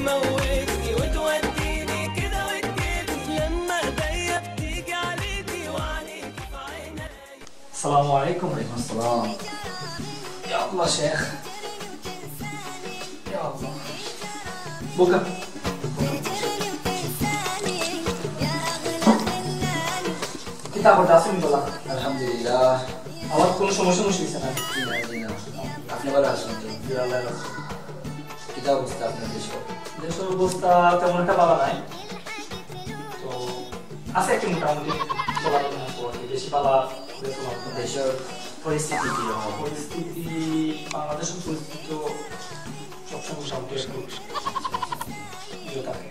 تموتني وتوديني كده وتجيبني لما ايديا بتيجي عليكي وعليكي في عيني. السلام عليكم. وعليكم السلام. يا الله شيخ، يا الله بكى. কিতা করতে আসেন বলা? আলহামদুলিল্লাহ। আমার কোনো সমস্যা হইছে না? আপনি ভালো আছেন তো? আল্লাহ রাখছে। কিতা অবস্থা আপনার দেশের অবস্থা তেমন একটা ভালো নাই, তো আছে একটু মোটামুটি চলার মতো। বেশি ভালো দেশের পরিস্থিতি কি রকম? পরিস্থিতি বাংলাদেশের পরিস্থিতি তো সবসময় মোটামুটি একটু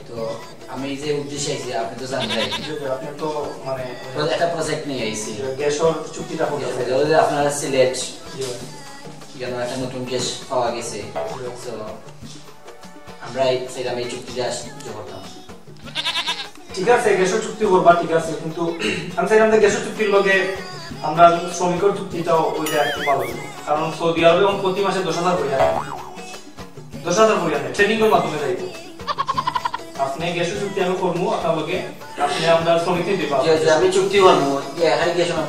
তো আমি যে উদ্দেশ্যে আইছি আপনি তো জানেন, আপনি তো মানে একটা প্রজেক্ট নিয়ে আইছি। গ্যাসের চুক্তিটা করতে আপনারা সিলেট কেন একটা নতুন গ্যাস পাওয়া গেছে, তো আমরা সেরকম এই চুক্তিটা আসতে করতাম। ঠিক আছে, গ্যাসের চুক্তি করবা ঠিক আছে, কিন্তু আমি চাইলাম যে গ্যাসের চুক্তির লগে আমরা শ্রমিকের চুক্তিটাও ওইটা একটু ভালো হতো। কারণ সৌদি আরবে এবং প্রতি মাসে 10,000 করে আনে, 10,000 করে আনে ট্রেনিং এর মাধ্যমে যাইব। আপনি গ্যাসের চুক্তি আমি করবো আপনার লগে, আপনি আমরা শ্রমিক নিতে পারবো। আমি চুক্তি করবো,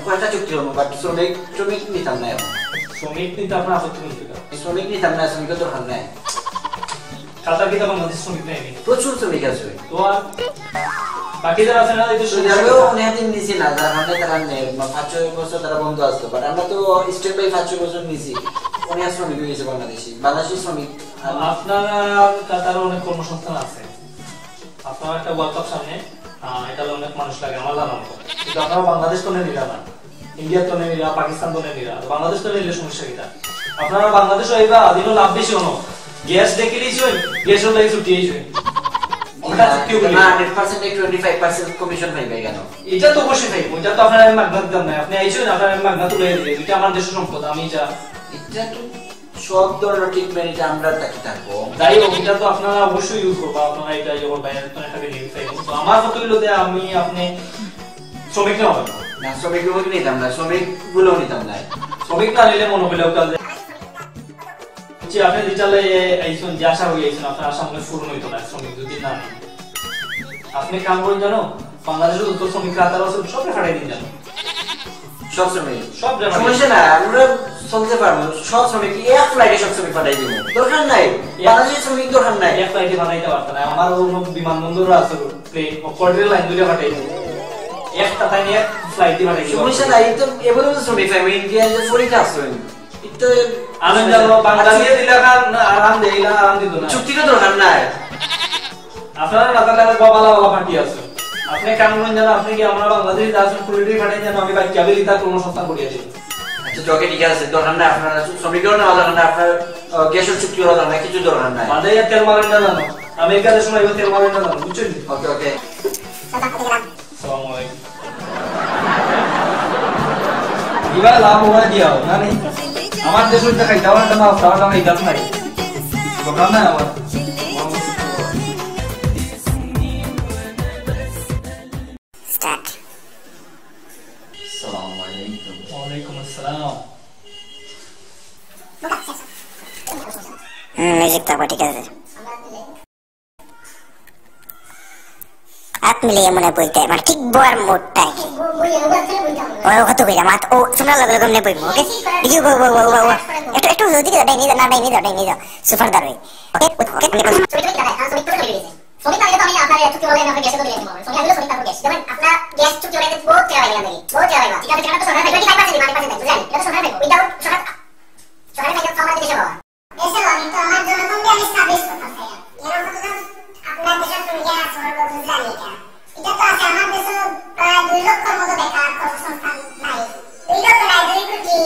কয়টা চুক্তি করবো, বাট শ্রমিক নিতাম না। এখন শ্রমিক নিতে আপনার আপত্তি নিতে শ্রমিক নিতাম না, শ্রমিকের দরকার নাই। কাতার কিতাব আমাদের শ্রমিক নেই, প্রচুর শ্রমিক আছে। তো আর বাকি যারা আছে না, অনেকদিন নিছি না, যারা মানে তারা নেই 5-6 বছর তারা বন্ধ আসতো, বাট আমরা তো স্টেপ বাই 5-6 বছর নিছি। অনেক শ্রমিক হয়ে গেছে বাংলাদেশি শ্রমিক। আপনারা কাতারে অনেক কর্মসংস্থান আছে, আপনারা একটা ওয়ার্ল্ড কাপ সামনে, এটা অনেক মানুষ লাগে আমার জানা মতো, কিন্তু আপনারা বাংলাদেশ তো নিরা না, ইন্ডিয়া তো নিরা, পাকিস্তান তো নিরা, বাংলাদেশ তো নিলে সমস্যা কিটা? আপনারা বাংলাদেশ হইবা দিনও লাভ বেশি হনো, গ্যাস দেখিলেই চই, গ্যাসও লাগে ছুটিয়েই চই। এটা চুক্তিও করি না, 100% 25% কমিশন পাইবে কেন? এটা তো অবশ্যই পাইব, এটা তো আপনারা মাগনা দাম নাই, আপনি আইছেন আপনারা মাগনা তুলে দিবেন, এটা আমার দেশের সম্পদ, আমি এটা তো সব ধরনের ট্রিটমেন্ট এটা আমরা তাকি থাকবো। যাই হোক, এটা তো আপনারা অবশ্যই ইউজ করবো, আপনারা এটা যখন বাইরের তো একটা বেনিফিট পাইব। তো আমার কত হইলো যে আমি আপনি শ্রমিক না হবে না, শ্রমিকগুলো নিতাম না, শ্রমিকগুলো নিতাম না। শ্রমিক না নিলে মনে হইলেও কাজ যে আপনি যেটালে আইছেন, যে আশা হয়ে আইছেন, আপনার আশা মনে পূরণ হইতো না শ্রমিক যদি না নেন। আপনি কাম করেন জানো, বাংলাদেশের যত শ্রমিক রাতার আছে সব রেফারাই দিন জানো, সব শ্রমিক সব সমস্যা না, আমরা চলতে পারবো। সব শ্রমিক এক ফ্লাইটে সব শ্রমিক পাঠাই দিব, দরকার নাই বাংলাদেশের শ্রমিক, দরকার নাই। এক ফ্লাইটে বানাইতে পারত না, আমার বিমানবন্দর আছে প্লেন কর্ডিয়াল লাইন ধরে পাঠাই দিব, একটা তাই এক ফ্লাইটে পাঠাই দিব, সমস্যা নাই। তো এবারে শ্রমিক আমি ইন্ডিয়া যে ফরিকা আসছেন, এটা আনন্দ জানো বাংলাদেশে দিলা না আরাম দেইলা, আরাম দিত না, চুক্তিটা দরকার নাই। আপনারা রাতালে বাবালা বালা পার্টি আছে, আপনি কাম করেন জানো, আপনি কি আমরা বাংলাদেশে দাসন কুলিটি পাঠাই জানো, আমি বাকি আবেলি তা কোনো সংস্থান করিয়া দিই। আচ্ছা তোকে ঠিক আছে, দরকার নাই আপনারা শ্রমিকও না দরকার নাই, আপনার গ্যাসের চুক্তি করা দরকার নাই, কিছু দরকার নাই। মানে তেল মারেন না জানো, আমেরিকাতে সময় তেল মারেন না জানো, বুঝছেন? ওকে ওকে, আসসালামু আলাইকুম। এবার লাভ হওয়া দিয়াও না নেই, আমার দেশ হইতে খাইতে আমার একটা মাছ খাওয়ার আমার ইজাত নাই, দরকার নাই আমার। আসসালামু আলাইকুম। ওয়ালাইকুম আসসালাম। মিউজিক তো ঠিক আছে, হাত মিলিয়ে মনে বইতে মানে ঠিক বয়ার মোডটা ওই কত কইরা মাত ও শোনার লগে লগে মনে বইব। ওকে দিও গো গো গো গো একটু একটু দিকে দাই নি না ডাই নি দাও সুপার দারুই। ওকে ওকে আমি বলছি সরি দাদা সরি তো বলে দিয়েছে সরি তাহলে তো আমি আপনার চুক্তি বলে আপনার গ্যাসে তো দিয়ে দিই সরি আগে সরি তারপর গ্যাস যেমন আপনার গ্যাস চুক্তি বলে বহুত চাই লাগে আমি বহুত চাই লাগে ঠিক আছে এটা তো সরকার ভাই 25% মানে 5% বুঝলেন এটা তো সরকার ভাই উইদাউট সরকার ভাই তো আমাদের দেশে বাবা এসে আমি তো আমার জন্য তুমি আমি সার্ভিস করতে চাই এর মধ্যে আপনার দেশে তুমি গ্যাস সরকার জানি এটা তো আছে আমার দেশে প্রায় 2 লক্ষের মতো বেকার কর্মসংস্থান নাই 2 লক্ষ নাই 2 কোটি